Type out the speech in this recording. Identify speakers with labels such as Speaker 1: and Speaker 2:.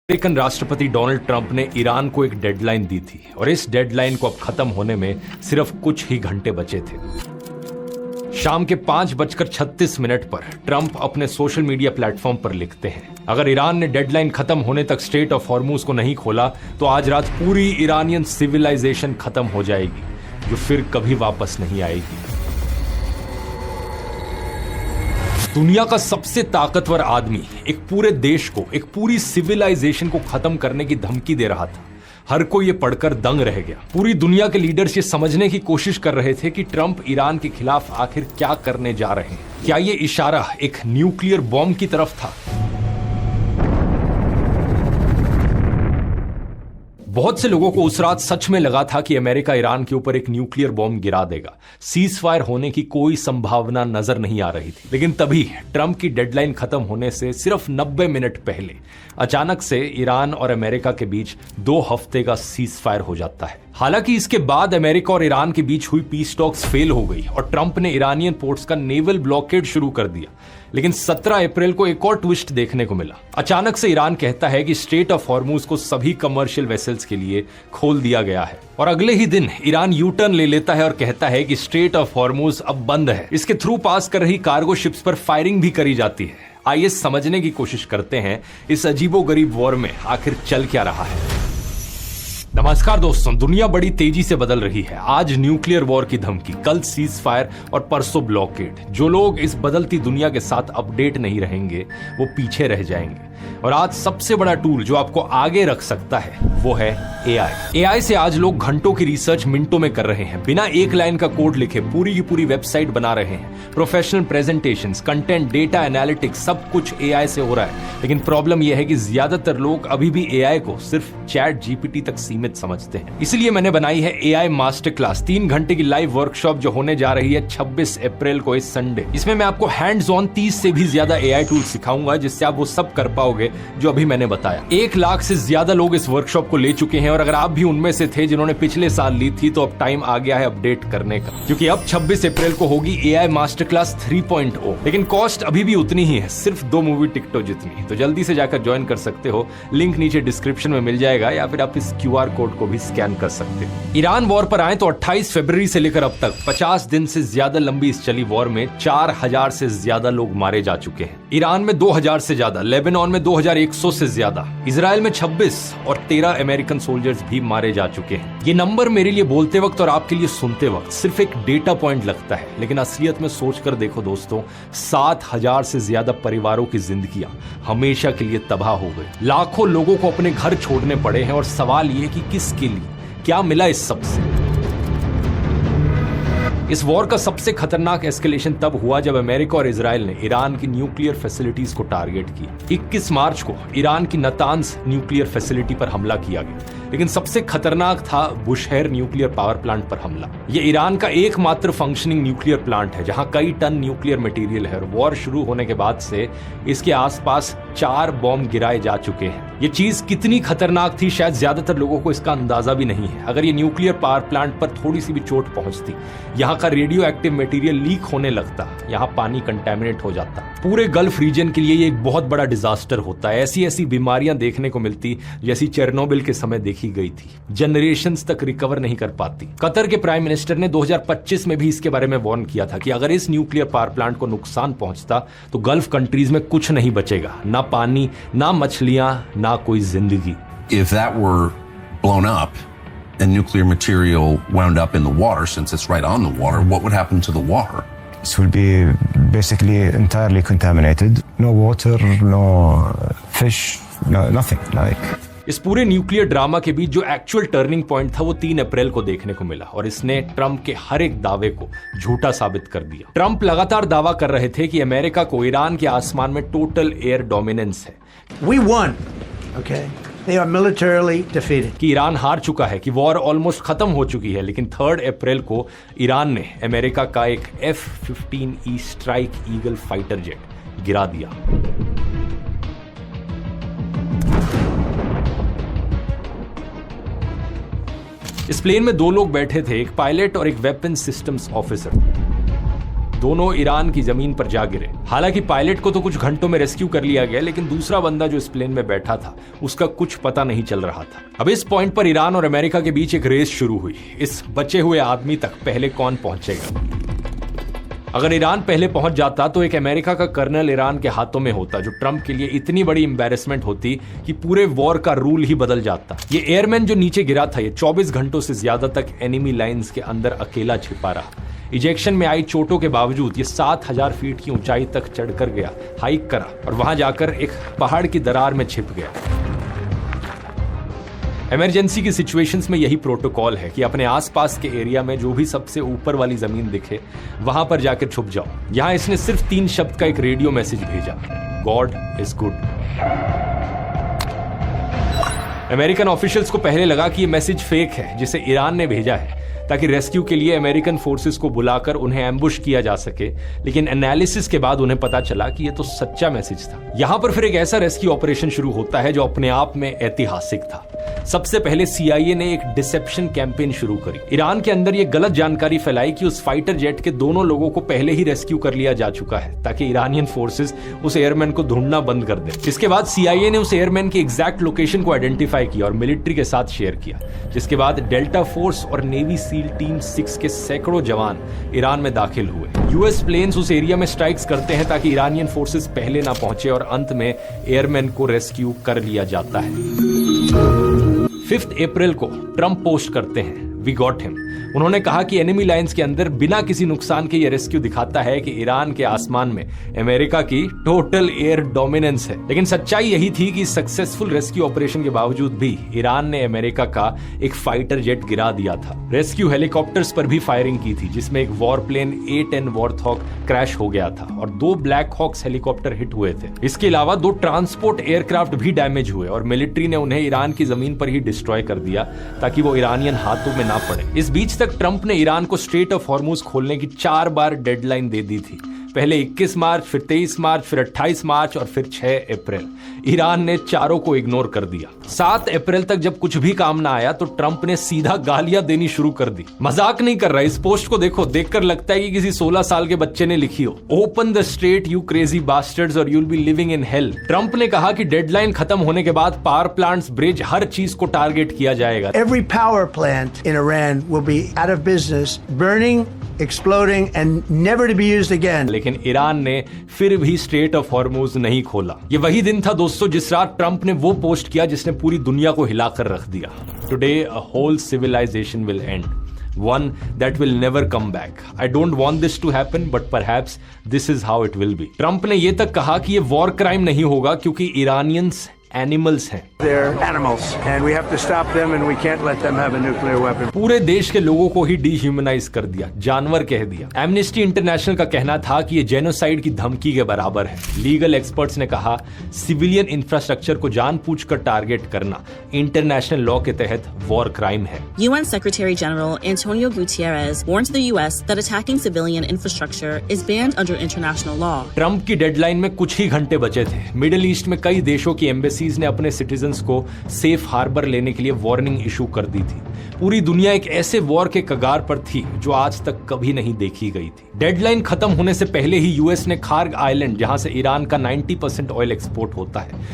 Speaker 1: American राष्ट्रपति Donald Trump ने Iran को एक डेडलाइन दी थी और इस डेडलाइन को अब खत्म होने में सिर्फ कुछ ही घंटे बचे थे। शाम के 5:36 पर ट्रंप अपने सोशल मीडिया प्लेटफॉर्म पर लिखते हैं, अगर ईरान ने डेडलाइन खत्म होने तक स्ट्रेट ऑफ हॉर्मूज को नहीं खोला तो आज रात पूरी ईरानियन सिविलाइजेशन खत्म हो जाएगी, जो फिर कभी वापस नहीं आएगी। दुनिया का सबसे ताकतवर आदमी एक पूरे देश को, एक पूरी सिविलाइजेशन को खत्म करने की धमकी दे रहा था। हर कोई ये पढ़कर दंग रह गया। पूरी दुनिया के लीडर्स ये समझने की कोशिश कर रहे थे कि ट्रंप ईरान के खिलाफ आखिर क्या करने जा रहे हैं। क्या ये इशारा एक न्यूक्लियर बॉम्ब की तरफ था? बहुत से लोगों को उस रात सच में लगा था कि अमेरिका ईरान के ऊपर एक न्यूक्लियर बॉम्ब गिरा देगा। सीज फायर होने की कोई संभावना नजर नहीं आ रही थी। लेकिन तभी ट्रंप की डेडलाइन खत्म होने से सिर्फ 90 मिनट पहले अचानक से ईरान और अमेरिका के बीच 2 हफ्ते का सीज फायर हो जाता है। हालांकि इसके बाद अमेरिका और ईरान के बीच हुई पीस टॉक्स फेल हो गई और ट्रंप ने ईरानियन पोर्ट्स का नेवल ब्लॉकेड शुरू कर दिया। लेकिन 17 अप्रैल को एक और ट्विस्ट देखने को मिला। अचानक से ईरान कहता है कि स्ट्रेट ऑफ हॉर्मूज को सभी कमर्शियल वेसल्स के लिए खोल दिया गया है और अगले ही दिन ईरान यू टर्न ले लेता है और कहता है कि स्ट्रेट ऑफ हॉर्मूज अब बंद है। इसके थ्रू पास कर रही कार्गो शिप्स पर फायरिंग भी करी जाती है। आइए समझने की कोशिश करते हैं इस अजीबोगरीब वॉर में आखिर चल क्या रहा है। नमस्कार दोस्तों, दुनिया बड़ी तेजी से बदल रही है। आज न्यूक्लियर वॉर की धमकी, कल सीज फायर और परसों ब्लॉकेड। जो लोग इस बदलती दुनिया के साथ अपडेट नहीं रहेंगे वो पीछे रह जाएंगे। और आज सबसे बड़ा टूल जो आपको आगे रख सकता है वो है एआई। एआई से आज लोग घंटों की रिसर्च मिनटों में कर रहे हैं। बिना एक लाइन का कोड लिखे पूरी की पूरी वेबसाइट बना रहे हैं। Professional presentations, content, data analytics, सब कुछ एआई से हो रहा है। लेकिन प्रॉब्लम यह है कि ज्यादातर लोग अभी भी एआई को सिर्फ चैट जीपीटी तक सीमित समझते हैं। इसलिए मैंने बनाई है एआई मास्टर क्लास, 3 घंटे की लाइव वर्कशॉप जो होने जा रही है 26 अप्रैल को, इस संडे। इसमें मैं आपको हैंड्स ऑन 30 से भी ज्यादा एआई टूल सिखाऊंगा जिससे आप वो सब कर पाओगे जो अभी मैंने बताया। 1 लाख से ज्यादा लोग इस वर्कशॉप को ले चुके हैं और अगर आप भी उनमें से थे जिन्होंने पिछले साल ली थी तो अब टाइम आ गया है अपडेट करने का, क्योंकि अब 26 अप्रैल को होगी एआई मास्टर क्लास 3.0। लेकिन कॉस्ट अभी भी उतनी ही है, सिर्फ 2 मूवी टिकटों जितनी। तो जल्दी से जाकर ज्वाइन कर सकते हो, लिंक नीचे डिस्क्रिप्शन में मिल जाएगा या फिर आप इस QR कोड को भी स्कैन कर सकते हो। ईरान वॉर पर आए तो 28 फरवरी से लेकर अब तक 50 दिन से ज्यादा लंबी इस चली वॉर में 4000 से ज्यादा लोग मारे जा चुके हैं। ईरान में 2000 से ज्यादा, लेबनान में 2100 से ज्यादा, इजराइल में 26 और 13 अमेरिकन सोल्जर्स भी मारे जा चुके हैं। ये नंबर मेरे लिए बोलते वक्त और आपके लिए सुनते वक्त सिर्फ एक डेटा पॉइंट लगता है, लेकिन असलियत में सोचकर देखो दोस्तों, 7000 से ज्यादा परिवारों की जिंदगियां हमेशा के लिए तबाह हो गई। लाखों लोगों को अपने घर छोड़ने पड़े हैं और सवाल ये कि किसके लिए, क्या मिला इस सबसे। इस वॉर का सबसे खतरनाक एस्केलेशन तब हुआ जब अमेरिका और इजराइल ने ईरान की न्यूक्लियर फैसिलिटीज को टारगेट किया। 21 मार्च को ईरान की नतांज न्यूक्लियर फैसिलिटी पर हमला किया गया। लेकिन सबसे खतरनाक था बुशहेर न्यूक्लियर पावर प्लांट पर हमला। यह ईरान का एकमात्र फंक्शनिंग न्यूक्लियर प्लांट है जहां कई टन न्यूक्लियर मटेरियल है और वॉर शुरू होने के बाद से इसके आसपास 4 बॉम्ब गिराए जा चुके हैं। ये चीज कितनी खतरनाक थी शायद ज्यादातर लोगों को इसका अंदाजा भी नहीं है। अगर ये न्यूक्लियर पावर प्लांट पर थोड़ी सी भी चोट पहुंचती, यहाँ का रेडियो एक्टिव मटेरियल लीक होने लगता, यहाँ पानी कंटेमिनेट हो जाता, पूरे गल्फ रीजन के लिए ये एक बहुत बड़ा डिजास्टर होता है। ऐसी बीमारियां देखने को मिलती जैसी चेरनोबिल के समय देखी गई थी। जनरेशंस तक रिकवर नहीं कर पाती। कतर के प्राइम मिनिस्टर ने 2025 में भी इसके बारे में वार्न किया था कि अगर इस न्यूक्लियर पावर प्लांट को नुकसान पहुंचता तो गल्फ कंट्रीज में कुछ नहीं बचेगा, ना पानी, ना मछलियां, ना कोई जिंदगी।
Speaker 2: If that were blown up and nuclear material wound up in the water, since it's right on the water, what would happen to the water?
Speaker 3: This will be basically entirely contaminated. No water, no fish, no nothing.
Speaker 1: इस पूरे nuclear drama के बीच जो actual turning point था वो 3 अप्रैल को देखने को मिला और इसने ट्रंप के हर एक दावे को झूठा साबित कर दिया। ट्रंप लगातार दावा कर रहे थे कि अमेरिका को ईरान के आसमान में टोटल एयर डोमिनेंस है।
Speaker 4: We won. Okay. They are militarily defeated.
Speaker 1: कि ईरान हार चुका है, कि वॉर ऑलमोस्ट खत्म हो चुकी है। लेकिन 3 अप्रैल को ईरान ने अमेरिका का एक F-15E strike eagle fighter jet गिरा दिया। इस प्लेन में 2 लोग बैठे थे, एक पायलट और एक वेपन सिस्टम्स ऑफिसर। दोनों ईरान की जमीन पर जा गिरे। हालांकि पायलट को तो कुछ घंटों में रेस्क्यू कर लिया गया, लेकिन दूसरा बंदा जो इस प्लेन में बैठा था उसका कुछ पता नहीं चल रहा था। अब इस पॉइंट पर ईरान और अमेरिका के बीच एक रेस शुरू हुई। इस बचे हुए आदमी तक पहले कौन पहुंचेगा। अगर ईरान पहले पहुंच जाता तो एक अमेरिका का कर्नल ईरान के हाथों में होता, जो ट्रंप के लिए इतनी बड़ी एम्बैरेसमेंट होती कि पूरे वॉर का रूल ही बदल जाता। ये एयरमैन जो नीचे गिरा था, ये 24 घंटों से ज्यादा तक एनिमी लाइंस के अंदर अकेला छिपा रहा। इजेक्शन में आई चोटों के बावजूद ये 7000 फीट की ऊंचाई तक चढ़कर गया, हाइक करा और वहां जाकर एक पहाड़ की दरार में छिप गया। इमरजेंसी की सिचुएशंस में यही प्रोटोकॉल है कि अपने आसपास के एरिया में जो भी सबसे ऊपर वाली जमीन दिखे वहां पर जाकर छुप जाओ। यहां इसने सिर्फ 3 शब्द का एक रेडियो मैसेज भेजा, God is good. American officials को पहले लगा कि यह मैसेज फेक है जिसे ईरान ने भेजा है ताकि रेस्क्यू के लिए अमेरिकन फोर्सेस को बुलाकर उन्हें एम्बुश किया जा सके, लेकिन एनालिसिस के बाद उन्हें पता चला कि यह तो सच्चा मैसेज था। यहां पर फिर एक ऐसा रेस्क्यू ऑपरेशन शुरू होता है जो अपने आप में ऐतिहासिक था। सबसे पहले CIA ने एक डिसेप्शन कैंपेन शुरू करी। ईरान के अंदर यह गलत जानकारी फैलाई कि उस फाइटर जेट के दोनों लोगों को पहले ही रेस्क्यू कर लिया जा चुका है, ताकि ईरानियन फोर्सेस उस एयरमैन को ढूंढना बंद कर दे। इसके बाद CIA ने उस एयरमैन की एग्जैक्ट लोकेशन को आइडेंटिफाई किया और मिलिट्री के साथ शेयर किया, जिसके बाद डेल्टा फोर्स और नेवी सील टीम 6 के सैकड़ों जवान ईरान में दाखिल हुए। US प्लेन्स उस एरिया में स्ट्राइक्स करते हैं ताकि ईरानियन फोर्सेस पहले ना पहुंचे और अंत में एयरमैन को रेस्क्यू कर लिया जाता है। 5 अप्रैल को ट्रंप पोस्ट करते हैं, वी गॉट हिम। उन्होंने कहा कि एनिमी लाइंस के अंदर बिना किसी नुकसान के ये रेस्क्यू दिखाता है कि ईरान के आसमान में अमेरिका की टोटल एयर डोमिनेंस है। लेकिन सच्चाई यही थी कि सक्सेसफुल रेस्क्यू ऑपरेशन के बावजूद भी ईरान ने अमेरिका का एक फाइटर जेट गिरा दिया था। रेस्क्यू हेलीकॉप्टर्स पर भी फायरिंग की थी, जिसमें एक war plane A-10 warthog crash हो गया था और 2 ब्लैक हॉक्स हेलीकॉप्टर हिट हुए थे। इसके अलावा 2 ट्रांसपोर्ट एयरक्राफ्ट भी डैमेज हुए और मिलिट्री ने उन्हें ईरान की जमीन पर ही डिस्ट्रॉय कर दिया ताकि वो ईरानियन हाथों में ना पड़े। इस बीच तक ट्रंप ने ईरान को स्ट्रेट ऑफ हॉर्मुज खोलने की 4 बार डेडलाइन दे दी थी। पहले 21 मार्च, फिर 23 मार्च, फिर 28 मार्च और फिर 6 अप्रैल। ईरान ने चारों को इग्नोर कर दिया। 7 अप्रैल तक जब कुछ भी काम ना आया तो ट्रंप ने सीधा गालियां देनी शुरू कर दी। मजाक नहीं कर रहा, इस पोस्ट को देखो, देखकर लगता है कि किसी 16 साल के बच्चे ने लिखी हो। Open the strait you crazy bastards और you'll be living in hell. Trump ने कहा कि डेडलाइन खत्म होने के बाद पावर प्लांट्स, ब्रिज, हर चीज को टारगेट किया जाएगा।
Speaker 4: Every power plant in Iran will be out of business, burning, exploding and never to be used again.
Speaker 1: लेकिन ईरान ने फिर भी स्ट्रेट ऑफ हॉर्मुज नहीं खोला। ये वही दिन था दोस्तों जिस रात ट्रंप ने वो पोस्ट किया जिसने पूरी दुनिया को हिलाकर रख दिया। Today a whole civilisation will end, one that will never come back. I don't want this to happen, but perhaps this is how it will be. Trump ने ये तक कहा कि ये वॉर क्राइम नहीं होगा क्योंकि ईरानियंस एनिमल्स हैं।
Speaker 4: They're animals and we have to stop them and we can't let them have a nuclear weapon.
Speaker 1: पूरे देश के लोगों को ही डीह्यूमनाइज कर दिया, जानवर कह दिया। एमनेस्टी इंटरनेशनल का कहना था कि ये जेनोसाइड की धमकी के बराबर है। लीगल एक्सपर्ट्स ने कहा सिविलियन इंफ्रास्ट्रक्चर को जानबूझकर टारगेट करना इंटरनेशनल लॉ के तहत वॉर क्राइम है।
Speaker 5: UN Secretary General Antonio Guterres warned the US that attacking civilian infrastructure is banned under international law.
Speaker 1: Trump की डेडलाइन में कुछ ही घंटे बचे थे। मिडिल ईस्ट में कई देशों की एम्बेसीज ने अपने सिटीजन्स को सेफ हार्बर लेने के लिए वार्निंग इशू कर दी थी। पूरी दुनिया एक ऐसे वॉर के कगार पर थी जो आज तक कभी नहीं देखी गई थी। डेडलाइन खत्म होने से पहले ही यूएस ने खार्ग आइलैंड, जहां से ईरान का 90% ऑयल एक्सपोर्ट होता है,